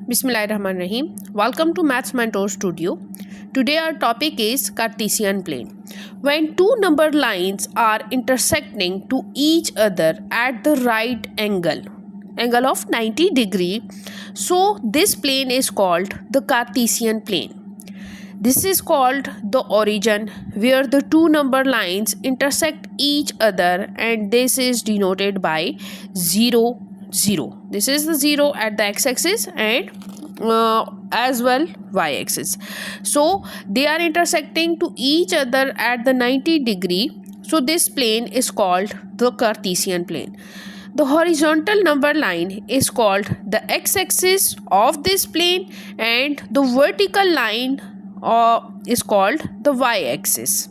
Bismillahirrahmanirrahim. Welcome to Maths Mentor Studio. Today our topic is Cartesian plane. When two number lines are intersecting to each other at the right angle of 90 degree, so this plane is called the Cartesian plane. This is called the origin where the two number lines intersect each other, and this is denoted by 0, 0. This is the 0 at the x-axis and as well y-axis. So they are intersecting to each other at the 90 degree. So this plane is called the Cartesian plane. The horizontal number line is called the x-axis of this plane, and the vertical line is called the y-axis.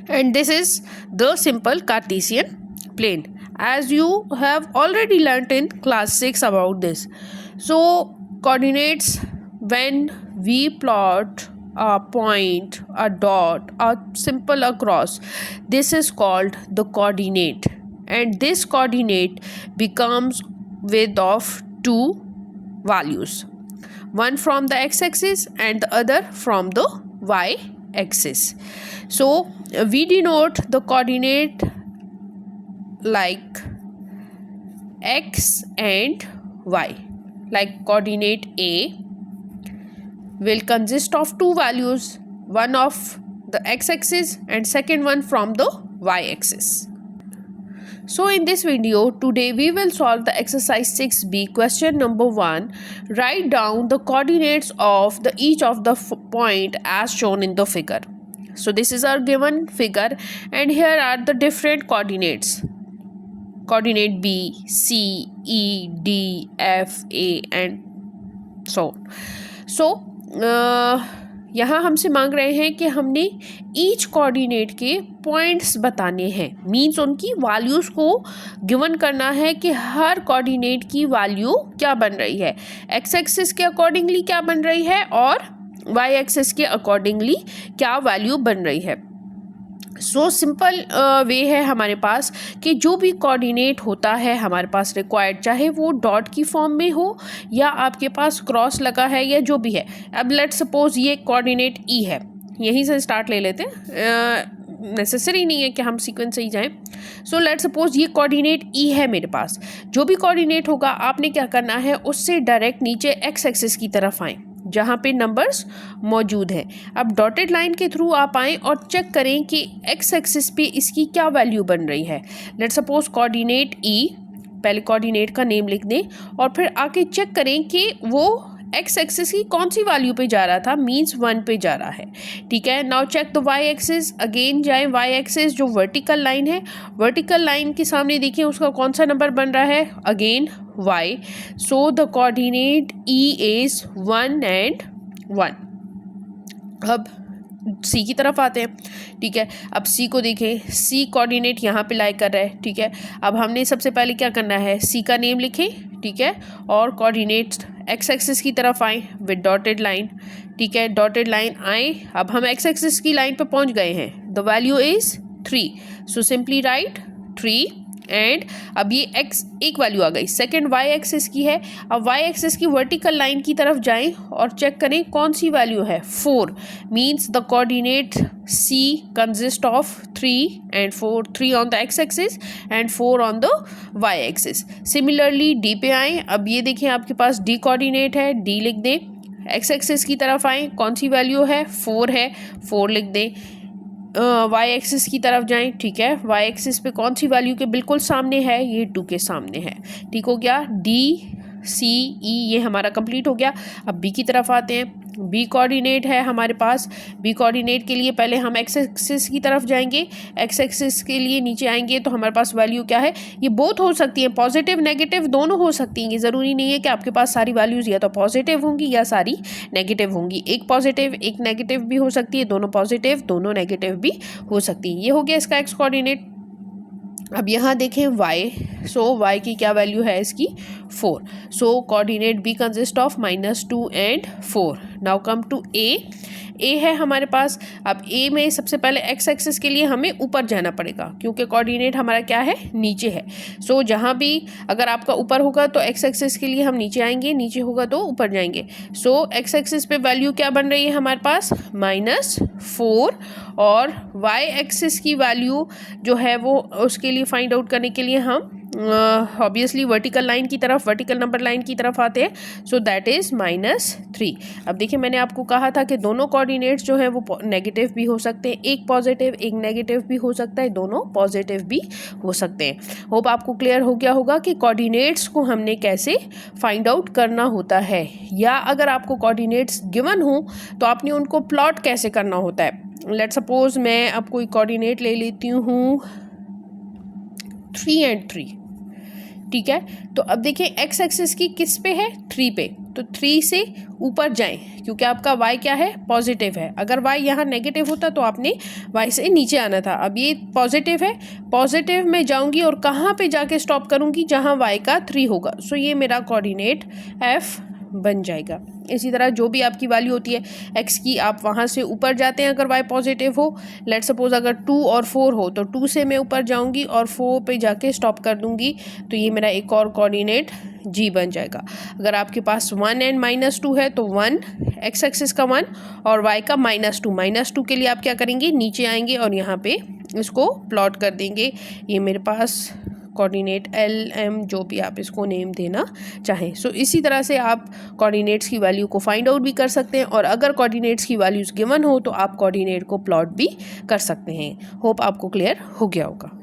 And this is the simple Cartesian plane, as you have already learnt in class 6 about this. So coordinates, when we plot a point, a dot, a simple across, this is called the coordinate, and this coordinate becomes width of two values, one from the x-axis and the other from the y-axis. So we denote the coordinate like x and y. Like coordinate A will consist of two values, one of the x-axis and second one from the y-axis. So in this video today we will solve the exercise 6b question number 1. Write down the coordinates of each of the point as shown in the figure. So this is our given figure, and here are the different coordinates. Coordinate B, C, E, D, F, A and so on. So यहाँ हमसे मांग रहे हैं कि हमने each coordinate के points बताने हैं, मींस उनकी वैल्यूज़ को गिवन करना है कि हर कोऑर्डिनेट की वैल्यू क्या बन रही है, एक्स एक्सिस के अकॉर्डिंगली क्या बन रही है और वाई एक्सिस के अकॉर्डिंगली क्या वैल्यू बन रही है. सो सिंपल वे है हमारे पास कि जो भी कोऑर्डिनेट होता है हमारे पास रिक्वायर्ड, चाहे वो डॉट की फॉर्म में हो या आपके पास क्रॉस लगा है या जो भी है. अब लेट सपोज ये कोऑर्डिनेट ई है, यहीं से स्टार्ट ले लेते हैं, नेसेसरी नहीं है कि हम सीक्वेंस से ही जाएं. सो लेट सपोज ये कोऑर्डिनेट ई है मेरे पास. जो भी कोऑर्डिनेट होगा आपने क्या करना है, उससे डायरेक्ट नीचे एक्स एक्सिस की तरफ आएँ जहाँ पे नंबर्स मौजूद है. अब डॉटेड लाइन के थ्रू आप आएँ और चेक करें कि एक्स एक्सिस पे इसकी क्या वैल्यू बन रही है. लेट सपोज कोऑर्डिनेट ई, पहले कोऑर्डिनेट का नेम लिख दें और फिर आके चेक करें कि वो एक्स एक्सिस की कौन सी वैल्यू पे जा रहा था, मींस 1 पे जा रहा है. ठीक है. Now check the Y axis. Again जाएँ वाई एक्सिस, जो वर्टिकल लाइन है, वर्टिकल लाइन के सामने देखिए उसका कौन सा नंबर बन रहा है, again y. So the coordinate E is 1 and 1. अब C की तरफ आते हैं. ठीक है. अब C को देखें, C कोऑर्डिनेट यहाँ पे लाई कर रहा है. ठीक है. अब हमने सबसे पहले क्या करना है, C का नेम लिखें. ठीक है. और कोऑर्डिनेट एक्स एक्सिस की तरफ आए विद डॉटेड लाइन. ठीक है. डॉटेड लाइन आए. अब हम एक्स एक्सिस की लाइन पे पहुँच गए हैं. The value is 3. So simply write 3. And अब ये x एक वैल्यू आ गई, सेकेंड y एक्सिस की है. अब y एक्सिस की वर्टिकल लाइन की तरफ जाएं और चेक करें कौन सी वैल्यू है, 4. Means the coordinate c consist of 3 and 4, 3 on the x axis and 4 on the y axis. Similarly d पे आएँ. अब ये देखें आपके पास d कोऑर्डिनेट है, d लिख दें. x एक्सिस की तरफ आएँ, कौन सी वैल्यू है, 4 है, 4 लिख दें. वाई एक्सिस की तरफ जाएं. ठीक है. वाई एक्सिस पे कौन सी वैल्यू के बिल्कुल सामने है, ये 2 के सामने है. ठीक हो गया. डी सी ई ये हमारा कंप्लीट हो गया. अब बी की तरफ आते हैं. बी कोऑर्डिनेट है हमारे पास. बी कोऑर्डिनेट के लिए पहले हम एक्स एक्सिस की तरफ जाएंगे. एक्स एक्सिस के लिए नीचे आएंगे तो हमारे पास वैल्यू क्या है, ये बोथ हो सकती है, पॉजिटिव नेगेटिव दोनों हो सकती हैं. ये ज़रूरी नहीं है कि आपके पास सारी वैल्यूज़ या तो पॉजिटिव होंगी या सारी नेगेटिव होंगी. एक पॉजिटिव एक नेगेटिव भी हो सकती है, दोनों पॉजिटिव दोनों नेगेटिव भी हो सकती है. ये हो गया इसका एक्स कोऑर्डिनेट. अब यहाँ देखें y. सो y की क्या वैल्यू है इसकी, 4. So coordinate b consist of -2 and 4. Now come to a. A है हमारे पास। अब ए में सबसे पहले एक्स एक्सिस के लिए हमें ऊपर जाना पड़ेगा क्योंकि कोऑर्डिनेट हमारा क्या है, नीचे है। सो जहाँ भी अगर आपका ऊपर होगा तो एक्स एक्सिस के लिए हम नीचे आएंगे, नीचे होगा तो ऊपर जाएंगे। सो एक्स एक्सिस पे वैल्यू क्या बन रही है हमारे पास, -4, और वाई एक्सिस की वैल्यू जो है वो उसके लिए फाइंड आउट करने के लिए हम ऑब्वियसली वर्टिकल लाइन की तरफ, वर्टिकल नंबर लाइन की तरफ आते हैं। So that is -3। अब देखिए मैंने आपको कहा था कि दोनों कोऑर्डिनेट्स जो है वो नेगेटिव भी हो सकते हैं, एक पॉजिटिव एक नेगेटिव भी हो सकता है, दोनों पॉजिटिव भी हो सकते हैं। होप आपको क्लियर हो गया होगा कि कोऑर्डिनेट्स को हमने कैसे फाइंड आउट करना होता है, या अगर आपको कोऑर्डिनेट्स गिवन हो तो आपने उनको प्लॉट कैसे करना होता है। लेट्स सपोज मैं आपको एक कोऑर्डिनेट ले लेती हूँ 3 और 3, ठीक है। तो अब देखिए एक्स एक्सिस की किस पे है, 3 पे, तो 3 से ऊपर जाएं क्योंकि आपका y क्या है, पॉजिटिव है। अगर y यहाँ नेगेटिव होता तो आपने y से नीचे आना था। अब ये पॉजिटिव है, पॉजिटिव में जाऊंगी और कहाँ पे जाके स्टॉप करूंगी, जहाँ y का 3 होगा। सो ये मेरा कोऑर्डिनेट f बन जाएगा। इसी तरह जो भी आपकी वैल्यू होती है x की, आप वहाँ से ऊपर जाते हैं अगर y पॉजिटिव हो। लेट सपोज अगर 2 और 4 हो तो 2 से मैं ऊपर जाऊंगी और 4 पे जाके स्टॉप कर दूंगी, तो ये मेरा एक और कोऑर्डिनेट g बन जाएगा। अगर आपके पास 1 एंड -2 है तो 1 एक्स एक्सिस का 1 और y का -2 के लिए आप क्या करेंगे, नीचे आएंगे और यहाँ पे इसको प्लॉट कर देंगे। ये मेरे पास कोऑर्डिनेट LM, जो भी आप इसको नेम देना चाहें। सो इसी तरह से आप कोऑर्डिनेट्स की वैल्यू को फाइंड आउट भी कर सकते हैं, और अगर कोऑर्डिनेट्स की वैल्यूज़ गिवन हो तो आप कोऑर्डिनेट को प्लॉट भी कर सकते हैं। होप आपको क्लियर हो गया होगा।